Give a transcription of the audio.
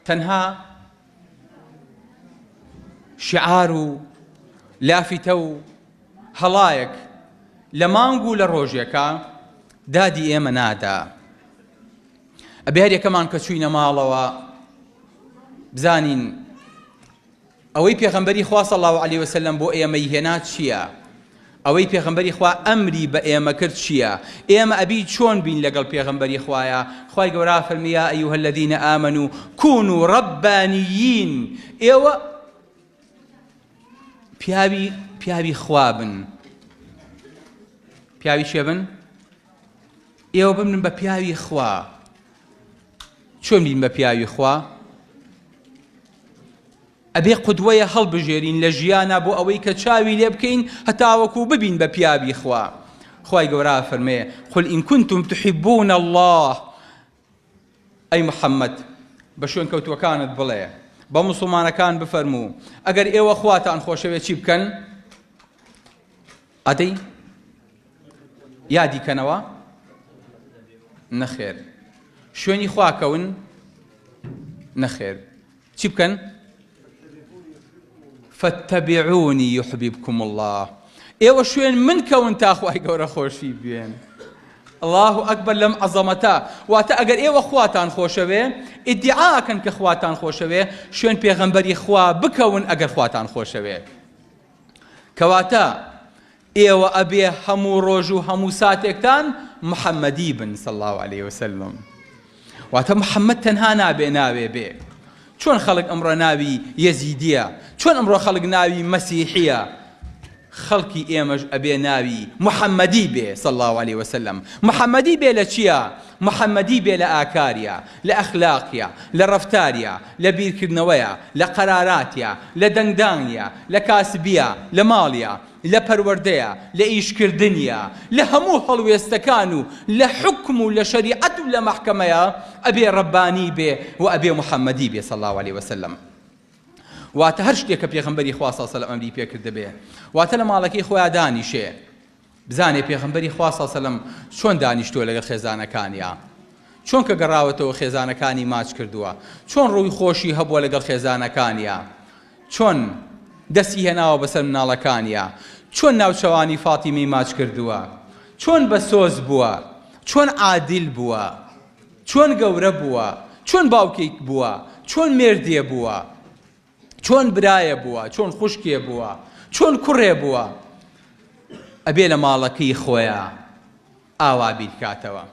تەنها شعار و لافتە و هەڵایەک لە مانگ و لە ڕۆژێکە دادی ئێمە نادا. ئەبێ هەر یەکەمان کە چووینە ماڵەوە بزانین ئەوەی پێغەمبەری خوا صلی الله علیه وسلم بۆ ئێمەی هێنا چییە؟ ئەوەی پێغەمبەری خوا ئەمری بە ئێمە کرد چییە؟ ئێمە ئەبی چۆن بین لەگەڵ پێغەمبەری خوایە؟ خوای گەورە فەرمی یا ئەیها الذین ئامنوا کونوا رەبانیین، ئێوە پیاوی خوا بن. پیاوی چێ بن؟ ئێوە بمن بە پیاوی خوا. چۆن بین بە پیاوی خوا؟ ئەبێ قودوەیە هەڵبژێرین لە ژیانە بۆ ئەوەی کە چاوی لێ بکەین هەتاوەکو ببین بە پیاوی خوا. خوای گەورە فەرمێ قل ئین کنتم تحبون الله، ئەی محەممەد بە شوێن کەوتوەکانت بڵێ بە موسڵمانەکان بفەرموو ئەگەر ئێوە خواتان خۆشەوێت چی بکەن؟ ئەدەی یادی کەنەوە؟ نەخێر. شوێنی خواکەون؟ نەخێر. چی بکەن؟ فاتبعوني يحببكم الله. ئێوە شوێن من کەون تا خوای گەورە خۆشی بێن. الله ئەکبەر لەم عەزەمەتە. واتە ئەگەر ئێوە خواتان خۆشەوێ ئیدعاکەن کە خواتان خۆشەوێ شوێن پێغەمبەری خوا بکەون ئەگەر خواتان خۆشەوێ. کەواتە ئێوە ئەبێ هەموو ڕۆژ و هەموو ساتێکتان محەممەدی بن صلی الله علیه وسلم. واتە محەممەد تەنها نابێ ناوێ بێ. چۆن خەڵک ئەمڕۆ ناوی یەزیدیە، چۆن ئەمڕۆ خەڵک ناوی مەسیحیە، خەڵکی ئێمەش ئەبێ ناوی محەممەدی بێ صلی الله علیه وسلم. محەممەدی بێ لە چییە؟ محەممەدی بێ لە ئاکاریە، لە ئەخلاقیە، لە ڕەفتاریە، لە بیرکردنەوەیە، لە قەراراتیە، لە دەنگدانیە، لە کاسبیە، لە ماڵیە، لە پەروەردەیە، لە ئیشکردنیە، لە هەموو هەڵوێستەکان و لە حکم و لە شەریعەت و لە مەحکەمەیە ئەبێ ڕەبانی بێ و ئەبێ محەممەدی بێ صلی الله علیه وسلم. واتە هەر شتێک کە پێغەمبەری خوا صلی الله علیه وسلم ئەمری پێکرد دەبێ. واتە لە ماڵەکەی خۆیان دانیشێ بزانێ پێغەمبەری خوا صلی الله علیه وسلم چۆن دانیشتووە لەگەڵ خێزانەکانیە، چۆن کە گەڕاوەتەوە خێزانەکانی ماچ کردووە، چۆن ڕووی خۆشی هەبووە لەگەڵ خێزانەکانیە، چۆن دەستی هێناوە بەسەر مناڵەکانیە، چۆن ناوچەوانی فاتیمەی ماچ کردووە، چۆن بەسۆز بووە، چۆن عادل بووە، چۆن گەورە بووە، چۆن باوکێک بووە، چۆن مێردیە بووە، چۆن برایە بووە، چۆن خوشکێ بووە، چۆن کوڕێ بووە. ئەبێ لە ماڵەکەی خۆیە ئاوا بیرکاتەوە.